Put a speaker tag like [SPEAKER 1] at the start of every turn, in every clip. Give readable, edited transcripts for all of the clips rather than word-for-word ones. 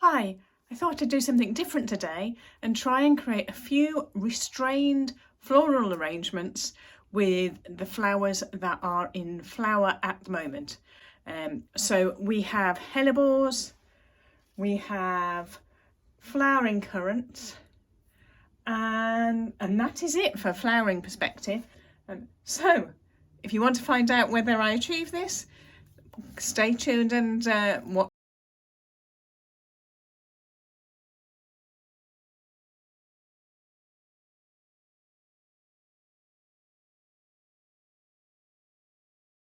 [SPEAKER 1] Hi, I thought I'd do something different today and try and create a few restrained floral arrangements with the flowers that are in flower at the moment. So we have hellebores, we have flowering currants, and that is it for flowering perspective. So if you want to find out whether I achieve this, stay tuned and what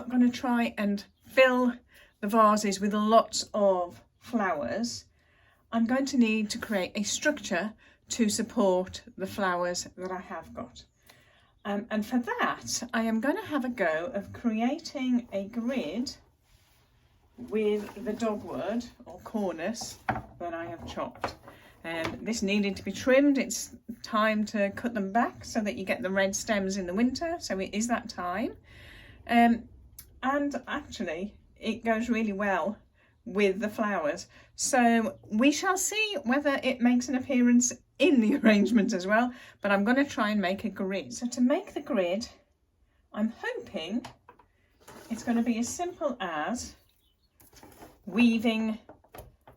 [SPEAKER 1] I'm going to try and fill the vases with lots of flowers. I'm going to need to create a structure to support the flowers that I have got. And for that, I am going to have a go of creating a grid with the dogwood or cornice that I have chopped. This needed to be trimmed. It's time to cut them back so that you get the red stems in the winter. So it is that time. And actually it goes really well with the flowers. So we shall see whether it makes an appearance in the arrangement as well, but I'm going to try and make a grid. So to make the grid, I'm hoping it's going to be as simple as weaving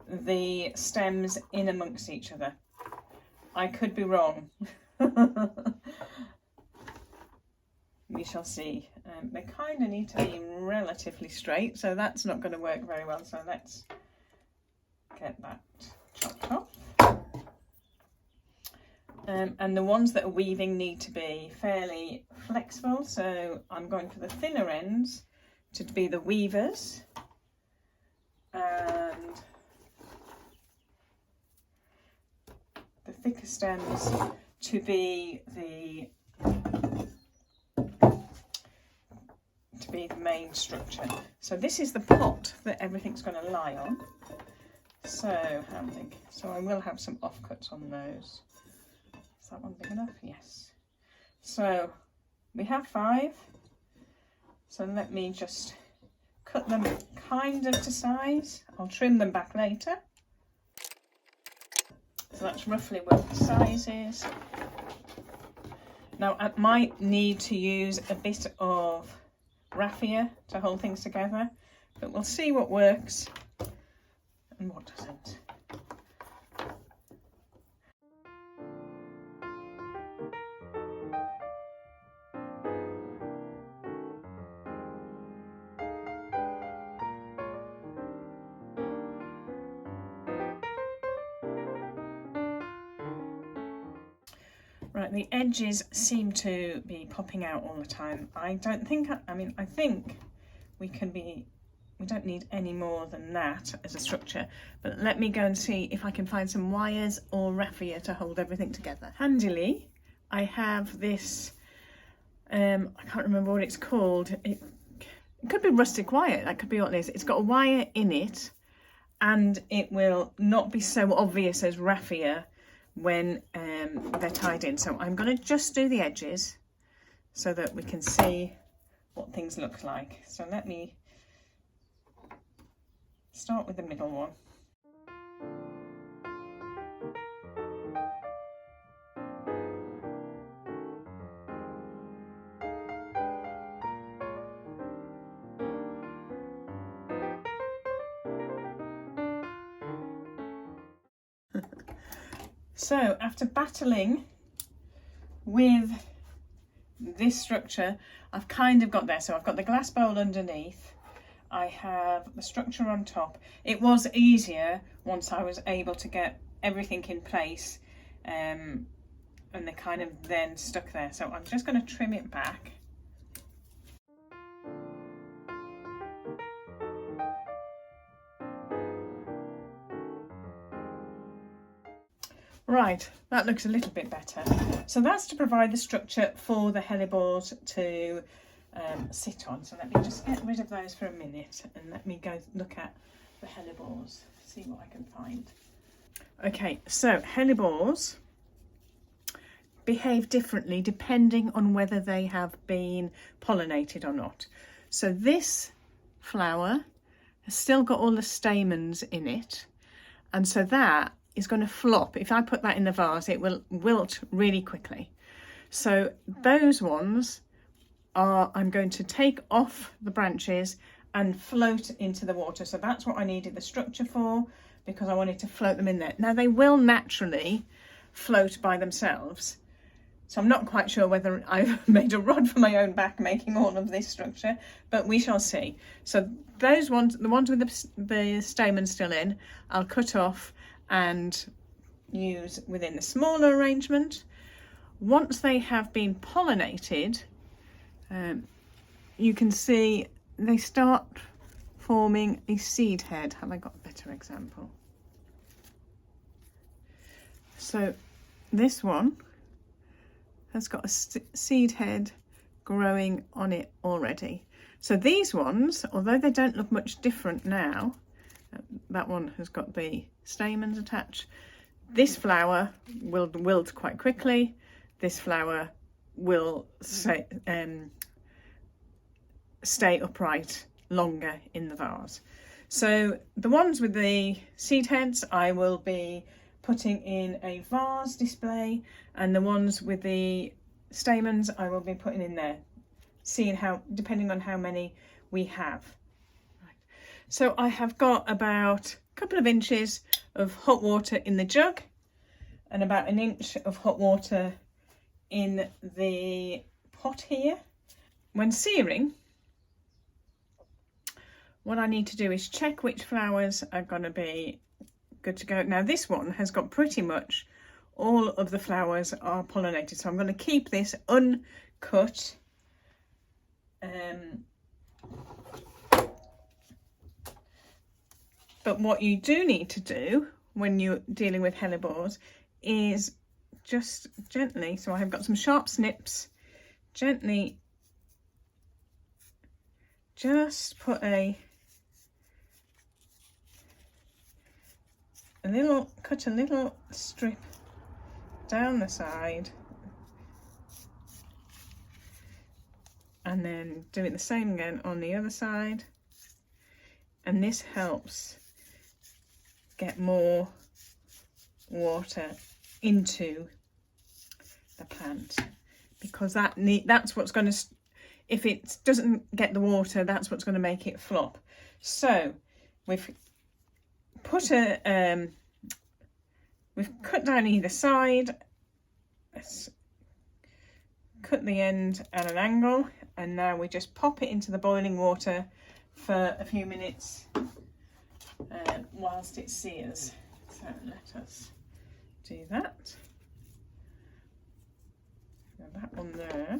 [SPEAKER 1] the stems in amongst each other. I could be wrong. We shall see. They kind of need to be relatively straight, so that's not going to work very well. So let's get that chopped off. And the ones that are weaving need to be fairly flexible, so I'm going for the thinner ends to be the weavers, and the thicker stems to be the main structure. So this is the pot that everything's going to lie on. So I will have some offcuts on those. Is that one big enough? Yes. So we have 5. So let me just cut them kind of to size. I'll trim them back later. So that's roughly what the size is. Now I might need to use a bit of raffia to hold things together, but we'll see what works and what doesn't. Right, the edges seem to be popping out all the time. I think we don't need any more than that as a structure, but let me go and see if I can find some wires or raffia to hold everything together. Handily, I have this, I can't remember what it's called. It could be rustic wire, that could be what it is. It's got a wire in it, and it will not be so obvious as raffia when they're tied in. So I'm going to just do the edges so that we can see what things look like. So let me start with the middle one. So after battling with this structure, I've kind of got there. So I've got the glass bowl underneath, I have the structure on top. It was easier once I was able to get everything in place, and they kind of then stuck there. So I'm just going to trim it back. Right, that looks a little bit better. So that's to provide the structure for the hellebores to sit on. So let me just get rid of those for a minute and let me go look at the hellebores, see what I can find. Okay, so hellebores behave differently depending on whether they have been pollinated or not. So this flower has still got all the stamens in it, and so that is going to flop. If I put that in the vase, it will wilt really quickly. So those ones are, I'm going to take off the branches and float into the water. So that's what I needed the structure for, because I wanted to float them in there. Now they will naturally float by themselves. So I'm not quite sure whether I've made a rod for my own back making all of this structure, but we shall see. So those ones, the ones with the stamens still in, I'll cut off and use within the smaller arrangement. Once they have been pollinated, you can see they start forming a seed head. Have I got a better example? So this one has got a seed head growing on it already. So these ones, although they don't look much different now, that one has got the stamens attached. This flower will wilt quite quickly. This flower will stay upright longer in the vase. So the ones with the seed heads I will be putting in a vase display, and the ones with the stamens I will be putting in there, seeing how, depending on how many we have. Right. So I have got about a couple of inches of hot water in the jug and about an inch of hot water in the pot here. When searing, what I need to do is check which flowers are going to be good to go. Now this one has got pretty much all of the flowers are pollinated, so I'm going to keep this uncut. But what you do need to do when you're dealing with hellebores is just gently, so I have got some sharp snips, gently just put cut a little strip down the side, and then do it the same again on the other side, and this helps get more water into the plant, because that's what's going to, if it doesn't get the water, that's what's going to make it flop. So we've put we've cut down either side. Let's cut the end at an angle, and now we just pop it into the boiling water for a few minutes whilst it sears. So let us do that. So that one there.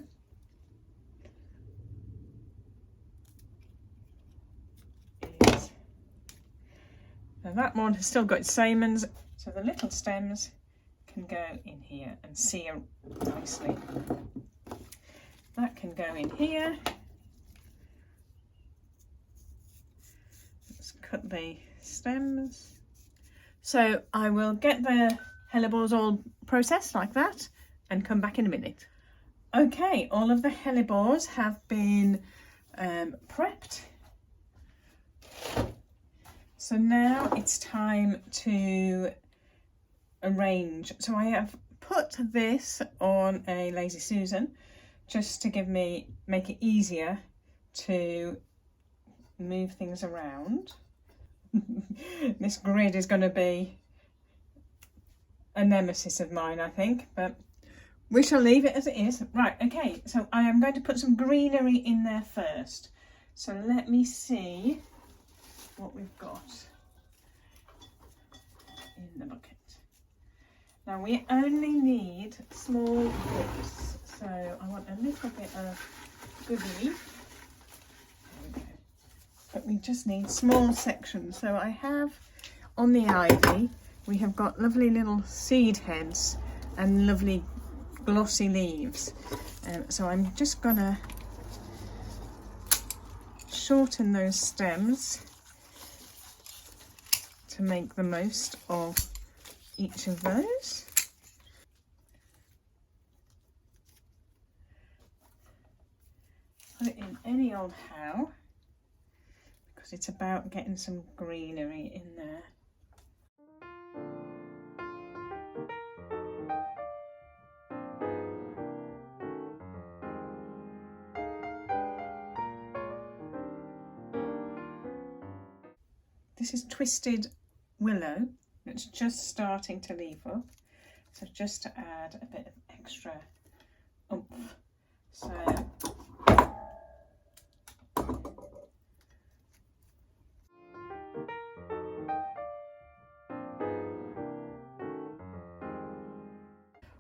[SPEAKER 1] Now that one has still got its stamens, so the little stems can go in here and sear nicely. That can go in here. Let's cut the stems. So I will get the hellebores all processed like that and come back in a minute. Okay, all of the hellebores have been prepped. So now it's time to arrange. So I have put this on a Lazy Susan just to make it easier to move things around. This grid is going to be a nemesis of mine, I think, but we shall leave it as it is. Right, okay, so I am going to put some greenery in there first. So let me see what we've got in the bucket. Now we only need small bits, so I want a little bit of good leaf. There we go. But we just need small sections. So I have on the ivy, we have got lovely little seed heads and lovely glossy leaves. So I'm just gonna shorten those stems to make the most of each of those. Put it in any old how, because it's about getting some greenery in there. this is twisted willow. It's just starting to leaf up. So just to add a bit of extra oomph. So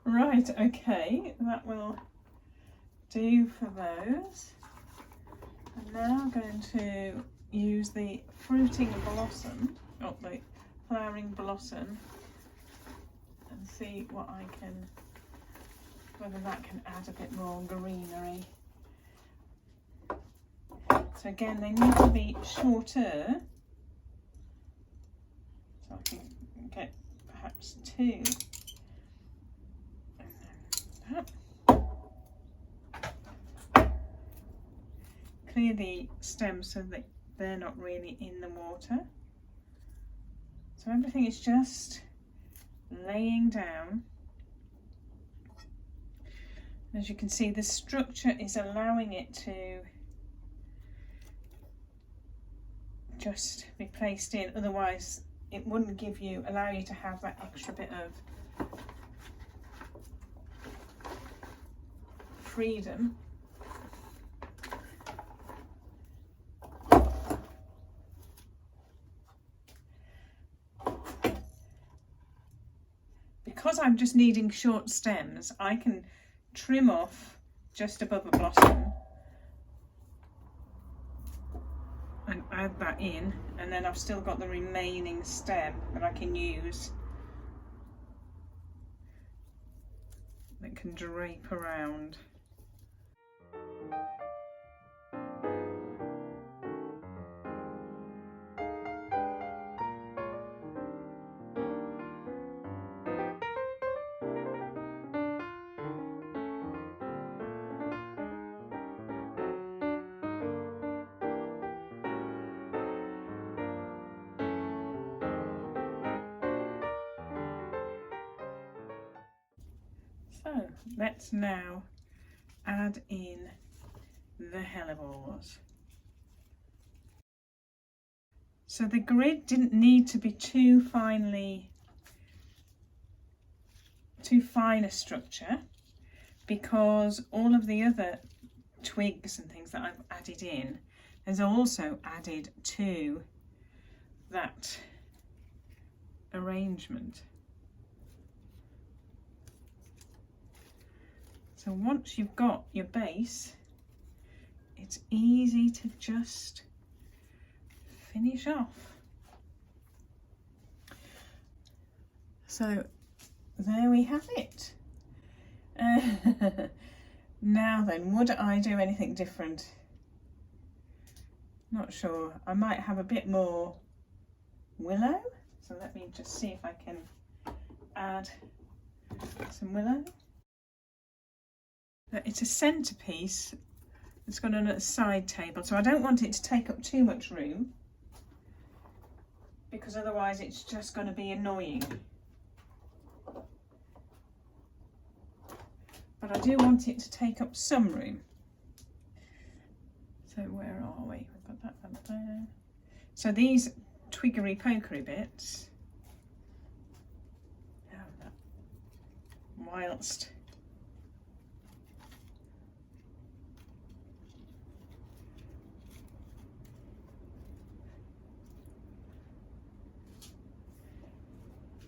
[SPEAKER 1] right, okay, that will do for those. I'm now going to use the fruiting blossom, or the flowering blossom, and see what I can, whether that can add a bit more greenery. So again, they need to be shorter, so I can get perhaps 2. And then that. Clear the stems so that they're not really in the water. So everything is just laying down. As you can see, the structure is allowing it to just be placed in, otherwise it wouldn't allow you to have that extra bit of freedom. Because I'm just needing short stems, I can trim off just above a blossom and add that in, and then I've still got the remaining stem that I can use, that can drape around. So let's now add in the hellebores. So the grid didn't need to be too fine a structure, because all of the other twigs and things that I've added in has also added to that arrangement. So once you've got your base, it's easy to just finish off. So there we have it. Now then, would I do anything different? Not sure. I might have a bit more willow. So let me just see if I can add some willow. It's a centerpiece. It's got a side table, so I don't want it to take up too much room, because otherwise it's just going to be annoying. But I do want it to take up some room. So where are we? We've got that one there. So these twiggery pokery bits, whilst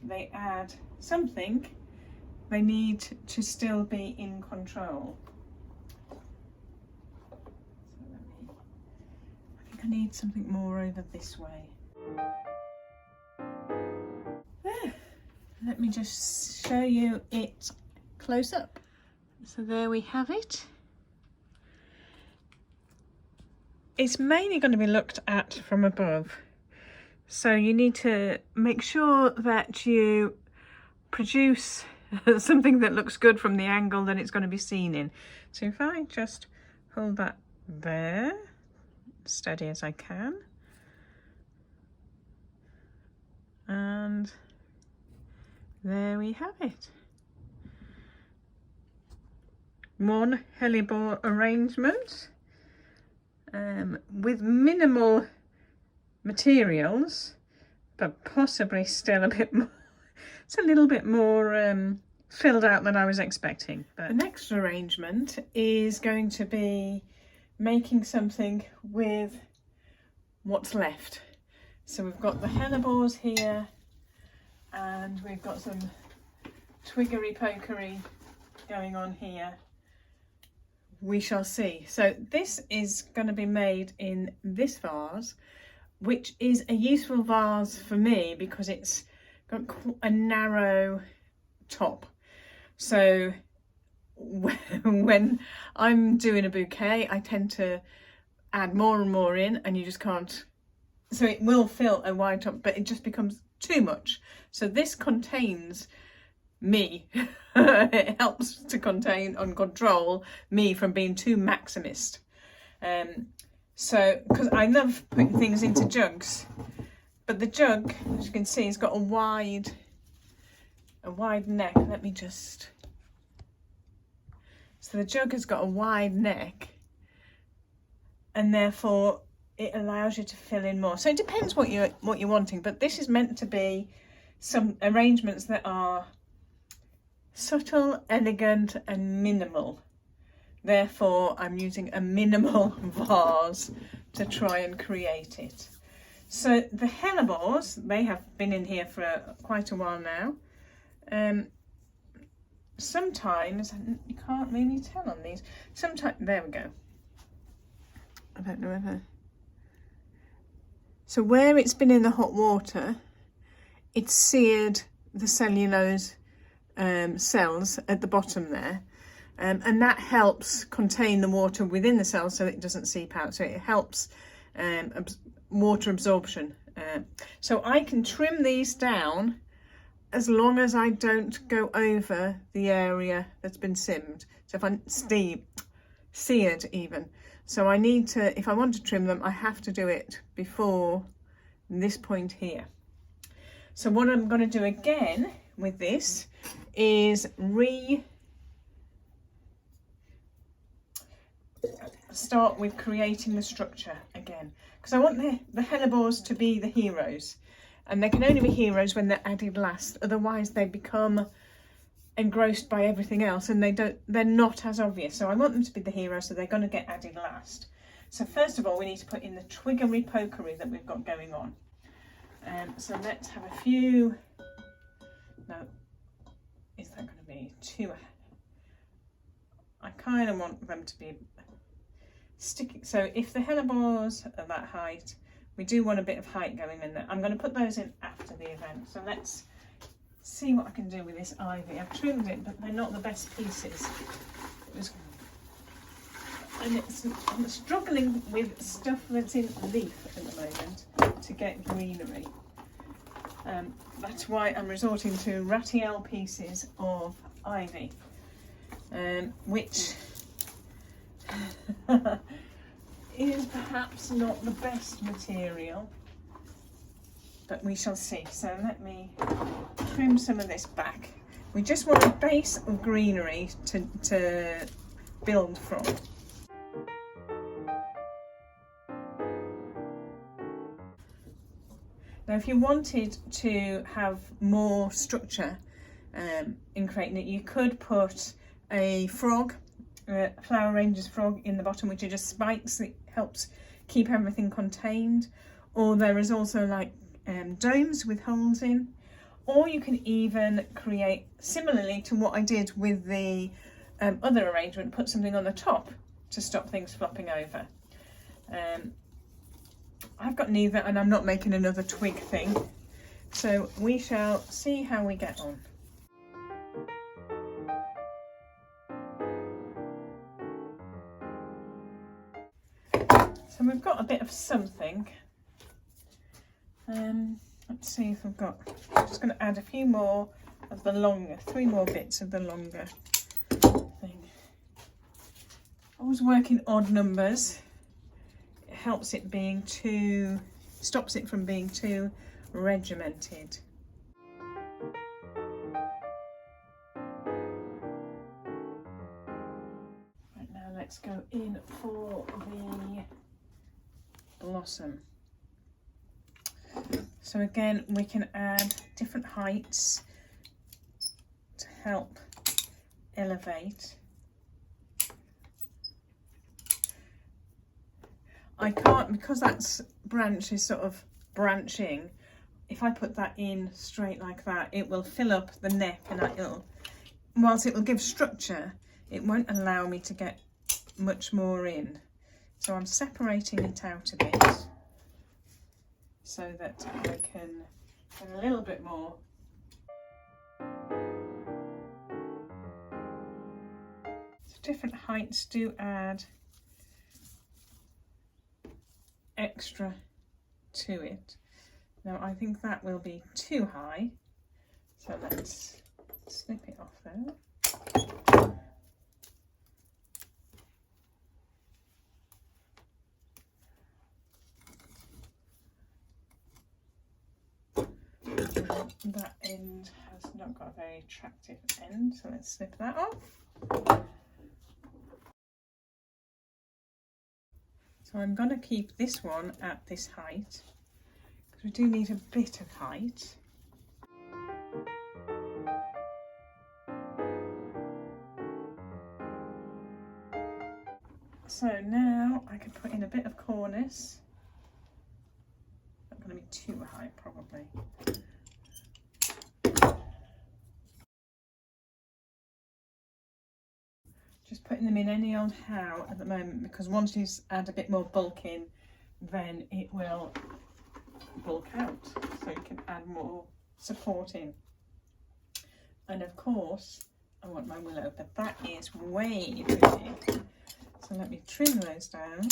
[SPEAKER 1] they add something, they need to still be in control. So I think I need something more over this way. There. Let me just show you it close up. So there we have it. It's mainly going to be looked at from above. So you need to make sure that you produce something that looks good from the angle that it's going to be seen in. So if I just hold that there, steady as I can, and there we have it. One hellebore arrangement with minimal materials, but possibly still a bit more, it's a little bit more filled out than I was expecting. But the next arrangement is going to be making something with what's left. So we've got the hellebores here, and we've got some twiggery pokery going on here. We shall see. So this is going to be made in this vase, which is a useful vase for me because it's got a narrow top. So when I'm doing a bouquet, I tend to add more and more in, and you just can't. So it will fill a wide top, but it just becomes too much. So this contains me. It helps to contain and control me from being too maximist. So, because I love putting things into jugs, but the jug, as you can see, has got a wide neck. Let me just. So the jug has got a wide neck, and therefore it allows you to fill in more. So it depends what you're wanting, but this is meant to be some arrangements that are subtle, elegant and minimal. Therefore I'm using a minimal vase to try and create it. So the hellebores, they have been in here for quite a while now. Sometimes, you can't really tell on these, sometimes, there we go. I don't know whether. So where it's been in the hot water, it's seared the cellulose cells at the bottom there, and that helps contain the water within the cells so it doesn't seep out. So it helps water absorption. So I can trim these down as long as I don't go over the area that's been simmed. So if I seared even. So I need to, if I want to trim them, I have to do it before this point here. So what I'm going to do again with this is start with creating the structure again, because I want the hellebores to be the heroes, and they can only be heroes when they're added last. Otherwise they become engrossed by everything else and they're not as obvious. So I want them to be the heroes, so they're going to get added last. So first of all we need to put in the twiggery pokery that we've got going on. So let's have a few. No, is that going to be too? I kind of want them to be sticky. So if the hellebores are that height, we do want a bit of height going in there. I'm going to put those in after the event. So let's see what I can do with this ivy. I've trimmed it, but they're not the best pieces. I'm struggling with stuff that's in leaf at the moment to get greenery. That's why I'm resorting to Ratiel pieces of ivy, which is perhaps not the best material, but we shall see. So let me trim some of this back. We just want a base of greenery to build from. Now if you wanted to have more structure in creating it, you could put a frog, Flower Ranger's frog in the bottom, which are just spikes. It helps keep everything contained. Or there is also like domes with holes in. Or you can even create, similarly to what I did with the other arrangement, put something on the top to stop things flopping over. I've got neither, and I'm not making another twig thing. So we shall see how we get on. So we've got a bit of something. Let's see if we've got, I'm just going to add a few more of the longer, 3 more bits of the longer thing. Always work in odd numbers. It helps it being too, stops it from being too regimented. Right, now let's go in for the blossom. So So again, we can add different heights to help elevate. I can't, because that branch is sort of branching, if I put that in straight like that, it will fill up the neck, and whilst it will give structure, it won't allow me to get much more in. So I'm separating it out a bit so that I can get a little bit more. So different heights do add extra to it. Now I think that will be too high, so let's snip it off there. That end has not got a very attractive end, so let's snip that off. So I'm going to keep this one at this height, because we do need a bit of height. So now I can put in a bit of cornice. Not going to be too high probably. Just putting them in any old how at the moment, because once you add a bit more bulk in, then it will bulk out, so you can add more support in. And of course I want my willow, but that is way too big, so let me trim those down.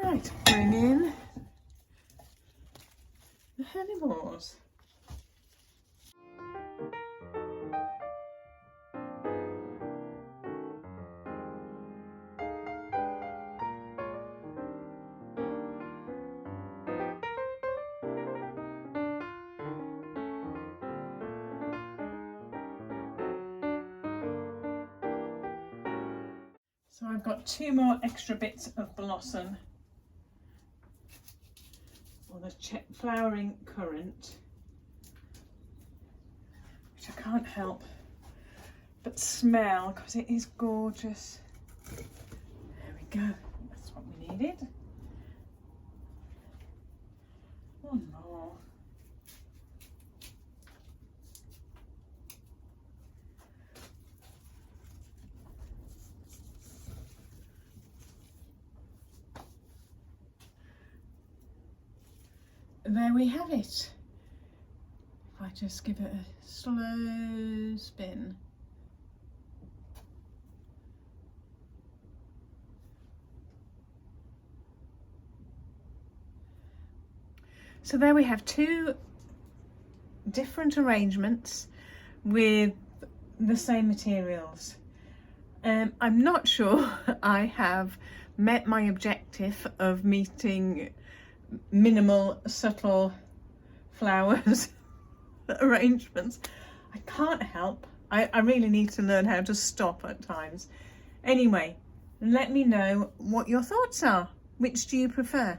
[SPEAKER 1] Right, bring in the hellebores. So I've got 2 more extra bits of blossom, or the flowering currant, which I can't help but smell because it is gorgeous. There we go, that's what we needed. One more. There we have it. If I just give it a slow spin. So there we have 2 different arrangements with the same materials. I'm not sure I have met my objective of meeting minimal, subtle flowers arrangements. I can't help. I really need to learn how to stop at times. Anyway, let me know what your thoughts are. Which do you prefer?